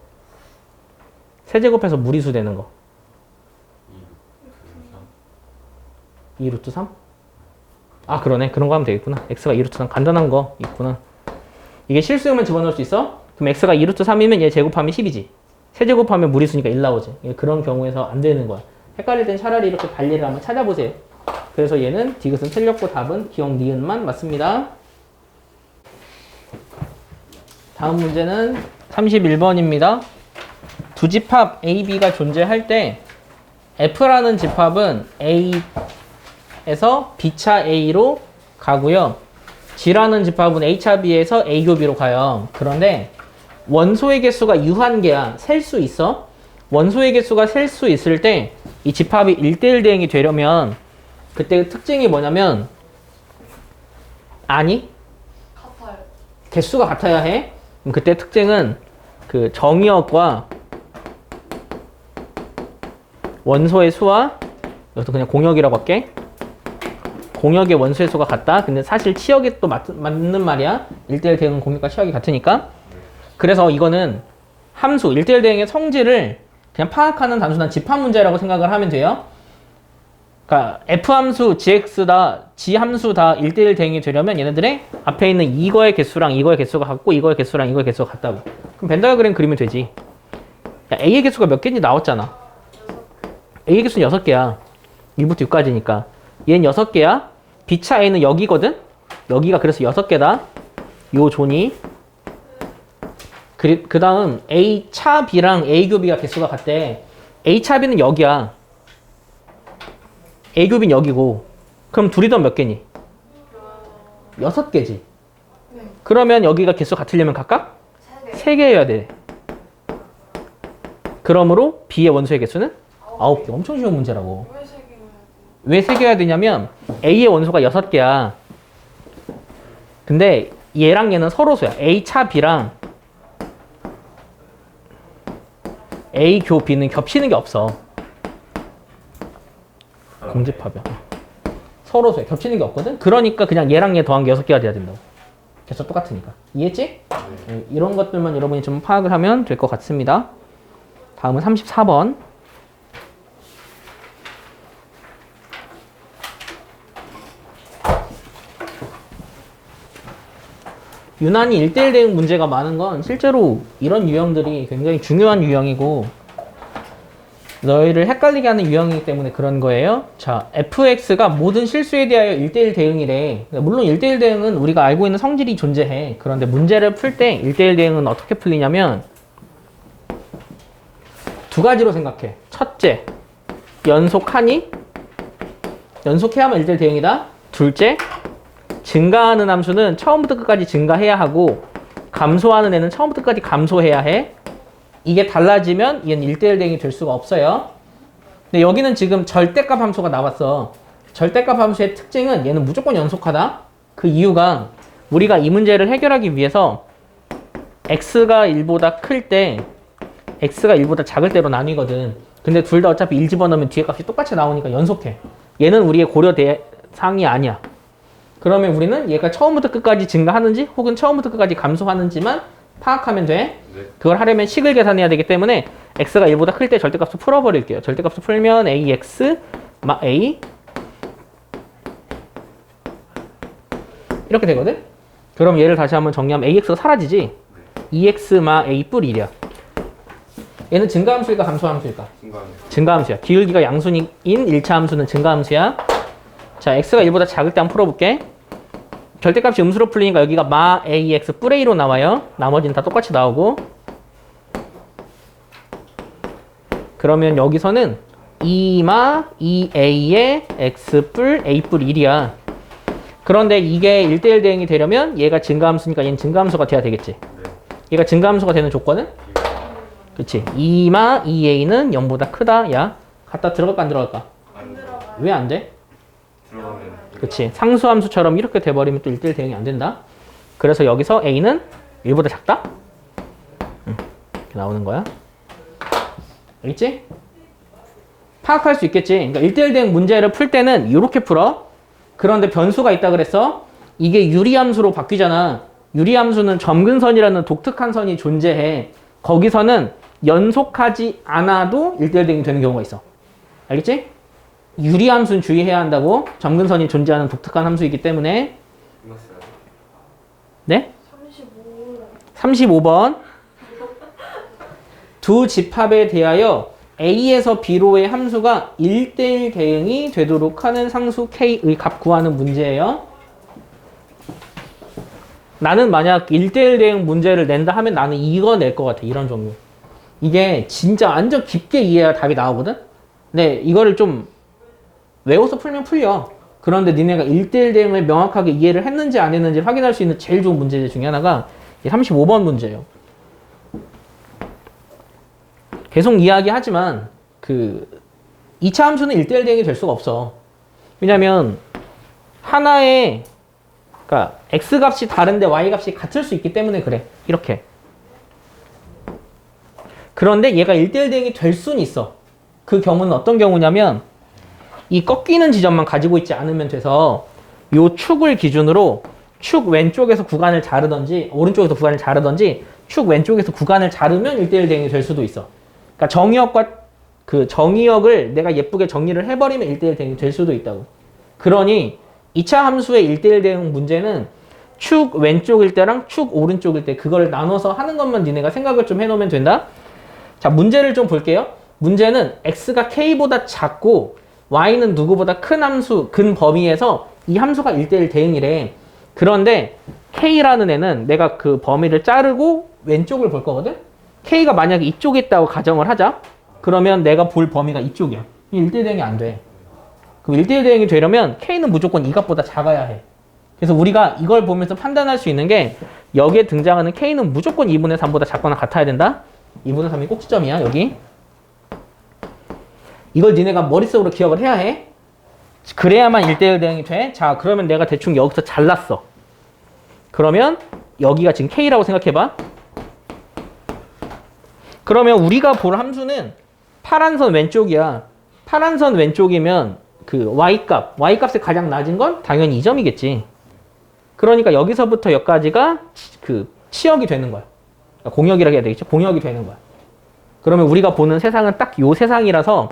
세제곱해서 무리수 되는 거. 2 루트 3? 아, 그러네. 그런 거 하면 되겠구나. x가 2 루트 3. 간단한 거 있구나. 이게 실수요만 집어넣을 수 있어? 그럼 x가 2 루트 3이면 얘 제곱하면 10이지. 세제곱하면 무리수니까 1 나오지. 그런 경우에서 안 되는 거야. 헷갈릴 땐 차라리 이렇게 반리를 한번 찾아보세요. 그래서 얘는 디귿은 틀렸고 답은 기억 니은만 맞습니다. 다음 문제는 31번입니다. 두 집합 A, B가 존재할 때 F라는 집합은 A에서 B차 A로 가고요. G라는 집합은 A차 B에서 A 교 B로 가요. 그런데 원소의 개수가 유한계야. 셀 수 있어. 원소의 개수가 셀 수 있을 때 이 집합이 1대1 대응이 되려면 그때 특징이 뭐냐면 아니 같아요. 개수가 같아야 해. 그럼 그때 특징은 그 정의역과 원소의 수와 여기서 그냥 공역이라고 할게. 공역의 원소의 수가 같다. 근데 사실 치역이 또 맞는 말이야. 1대1 대응은 공역과 치역이 같으니까. 그래서 이거는 함수 1대1 대응의 성질을 그냥 파악하는 단순한 집합 문제라고 생각을 하면 돼요. 그러니까 F함수, GX다, G함수 다 1대1 대응이 되려면 얘네들의 앞에 있는 이거의 개수랑 이거의 개수가 같고 이거의 개수랑 이거의 개수가 같다고. 그럼 벤다이어그램 그리면 되지. 야, A의 개수가 몇 개인지 나왔잖아. A의 개수는 6개야. 1부터 6까지니까. 얘는 6개야. B차 A는 여기거든? 여기가 그래서 6개다. 요 존이. 그 다음 A차 B랑 A 교 B가 개수가 같대. A차 B는 여기야. A 교 B는 여기고. 그럼 둘이 더 몇 개니? 6개지. 네. 그러면 여기가 개수 같으려면 각각 3개여야 돼. 그러므로 B의 원소의 개수는 9개. 엄청 쉬운 문제라고. 왜 3개가 왜 3개여야 되냐면 A의 원소가 6개야. 근데 얘랑 얘는 서로수야. A차 B랑 A 교 B는 겹치는 게 없어. 공집합이야. 서로수야. 겹치는 게 없거든? 그러니까 그냥 얘랑 얘 더한 게 6개가 돼야 된다고. 개수 똑같으니까. 이해했지? 이런 것들만 여러분이 좀 파악을 하면 될 것 같습니다. 다음은 34번. 유난히 1대1 대응 문제가 많은 건 실제로 이런 유형들이 굉장히 중요한 유형이고 너희를 헷갈리게 하는 유형이기 때문에 그런 거예요. 자, fx가 모든 실수에 대하여 1대1 대응이래. 물론 1대1 대응은 우리가 알고 있는 성질이 존재해. 그런데 문제를 풀 때 1대1 대응은 어떻게 풀리냐면 두 가지로 생각해. 첫째, 연속하니? 연속해야만 1대1 대응이다. 둘째, 증가하는 함수는 처음부터 끝까지 증가해야 하고 감소하는 애는 처음부터 끝까지 감소해야 해. 이게 달라지면 얘는 1대1 대응이 될 수가 없어요. 근데 여기는 지금 절대값 함수가 나왔어. 절대값 함수의 특징은 얘는 무조건 연속하다. 그 이유가 우리가 이 문제를 해결하기 위해서 x가 1보다 클 때 x가 1보다 작을 때로 나뉘거든. 근데 둘 다 어차피 1 집어넣으면 뒤에 값이 똑같이 나오니까 연속해. 얘는 우리의 고려 대상이 아니야. 그러면 우리는 얘가 처음부터 끝까지 증가하는지 혹은 처음부터 끝까지 감소하는지만 파악하면 돼. 네. 그걸 하려면 식을 계산해야 되기 때문에 x가 1보다 클 때 절대값을 풀어버릴게요. 절대값을 풀면 ax 마 a 이렇게 되거든. 그럼 얘를 다시 한번 정리하면 ax가 사라지지. 2x 마 a 뿔 1이야. 얘는 증가함수일까 감소함수일까? 증가함수야. 기울기가 양수인 1차 함수는 증가함수야. 자, x가 1보다 작을 때 한번 풀어볼게. 절대값이 음수로 풀리니까 여기가 마 ax 뿔 a로 나와요. 나머지는 다 똑같이 나오고. 그러면 여기서는 2마 2a의 x 뿔 a 뿔 1이야. 그런데 이게 1대1 대응이 되려면 얘가 증가함수니까 얘는 증가함수가 돼야 되겠지. 얘가 증가함수가 되는 조건은? 그치. 2마 2a는 0보다 크다. 야, 갖다 들어갈까 안 들어갈까? 안 들어가요. 왜 안 돼? 들어가면 그치. 상수함수처럼 이렇게 돼버리면 또 1대1 대응이 안 된다. 그래서 여기서 a는 1보다 작다? 이렇게 나오는 거야. 알겠지? 파악할 수 있겠지. 그러니까 1대1 대응 문제를 풀 때는 이렇게 풀어. 그런데 변수가 있다 그랬어. 이게 유리함수로 바뀌잖아. 유리함수는 점근선이라는 독특한 선이 존재해. 거기서는 연속하지 않아도 1대1 대응이 되는 경우가 있어. 알겠지? 유리함수는 주의해야 한다고. 점근선이 존재하는 독특한 함수이기 때문에. 끝났어요. 네? 35. 35번. 두 집합에 대하여 A에서 B로의 함수가 1대1 대응이 되도록 하는 상수 K의 값 구하는 문제예요. 나는 만약 1대1 대응 문제를 낸다 하면 나는 이거 낼 것 같아. 이런 종류. 이게 진짜 완전 깊게 이해해야 답이 나오거든? 근데 이거를 좀 외워서 풀면 풀려. 그런데 니네가 1대1 대응을 명확하게 이해를 했는지 안 했는지 확인할 수 있는 제일 좋은 문제 중에 하나가 35번 문제예요. 계속 이야기하지만 그 2차 함수는 1대1 대응이 될 수가 없어. 왜냐면 하나의 그러니까 x값이 다른데 y값이 같을 수 있기 때문에 그래. 이렇게. 그런데 얘가 1대1 대응이 될 수는 있어. 그 경우는 어떤 경우냐면 이 꺾이는 지점만 가지고 있지 않으면 돼서 요 축을 기준으로 축 왼쪽에서 구간을 자르던지 오른쪽에서 구간을 자르던지 축 왼쪽에서 구간을 자르면 1대1 대응이 될 수도 있어. 그러니까 정의역과 그 정의역을 내가 예쁘게 정리를 해버리면 1대1 대응이 될 수도 있다고. 그러니 2차 함수의 1대1 대응 문제는 축 왼쪽일 때랑 축 오른쪽일 때 그걸 나눠서 하는 것만 니네가 생각을 좀 해놓으면 된다. 자, 문제를 좀 볼게요. 문제는 x가 k보다 작고 y는 누구보다 큰 함수, 근 범위에서 이 함수가 1대1 대응이래. 그런데 k라는 애는 내가 그 범위를 자르고 왼쪽을 볼 거거든? k가 만약에 이쪽에 있다고 가정을 하자. 그러면 내가 볼 범위가 이쪽이야. 1대1 대응이 안 돼. 그럼 1대1 대응이 되려면 k는 무조건 이 값보다 작아야 해. 그래서 우리가 이걸 보면서 판단할 수 있는 게 여기에 등장하는 k는 무조건 2분의 3보다 작거나 같아야 된다. 2분의 3이 꼭지점이야, 여기. 이걸 니네가 머릿속으로 기억을 해야 해. 그래야만 1대1 대응이 돼. 자, 그러면 내가 대충 여기서 잘랐어. 그러면 여기가 지금 k라고 생각해봐. 그러면 우리가 볼 함수는 파란 선 왼쪽이야. 파란 선 왼쪽이면 그 y값의 가장 낮은 건 당연히 2점이겠지. 그러니까 여기서부터 여기까지가 그 치역이 되는 거야. 공역이라고 해야 되겠죠? 공역이 되는 거야. 그러면 우리가 보는 세상은 딱 요 세상이라서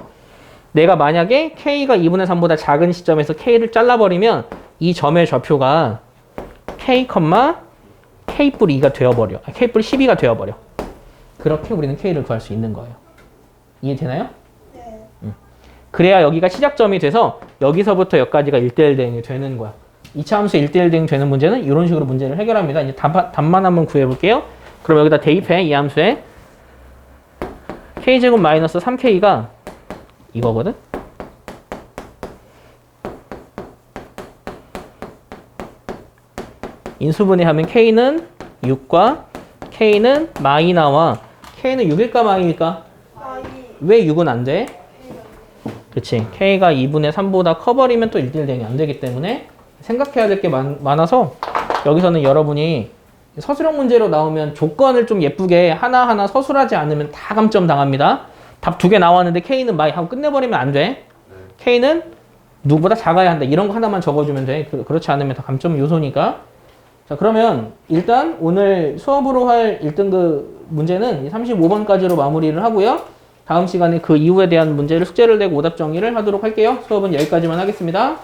내가 만약에 K가 2분의 3보다 작은 시점에서 K를 잘라버리면 이 점의 좌표가 K, K 뿔 2가 되어버려. K 뿔 12가 되어버려. 그렇게 우리는 K를 구할 수 있는 거예요. 이해되나요? 네. 그래야 여기가 시작점이 돼서 여기서부터 여기까지가 1대1 대응이 되는 거야. 2차 함수 1대1 대응 되는 문제는 이런 식으로 문제를 해결합니다. 이제 답만 한번 구해볼게요. 그럼 여기다 대입해. 이 함수에 K제곱 마이너스 3K가 이거거든? 인수분해하면 K는 6과 K는 마이 나와. K는 6일까 마이일까? 아이. 왜 6은 안 돼? 그치. K가 2분의 3보다 커버리면 또 1대1 대응이 안 되기 때문에 생각해야 될 게 많아서 여기서는 여러분이 서술형 문제로 나오면 조건을 좀 예쁘게 하나하나 서술하지 않으면 다 감점 당합니다. 답 2개 나왔는데 K는 마이 하고 끝내버리면 안 돼. K는 누구보다 작아야 한다. 이런 거 하나만 적어주면 돼. 그렇지 않으면 다 감점 요소니까. 자, 그러면 일단 오늘 수업으로 할 1등급 문제는 35번까지로 마무리를 하고요. 다음 시간에 그 이후에 대한 문제를 숙제를 내고 오답 정리를 하도록 할게요. 수업은 여기까지만 하겠습니다.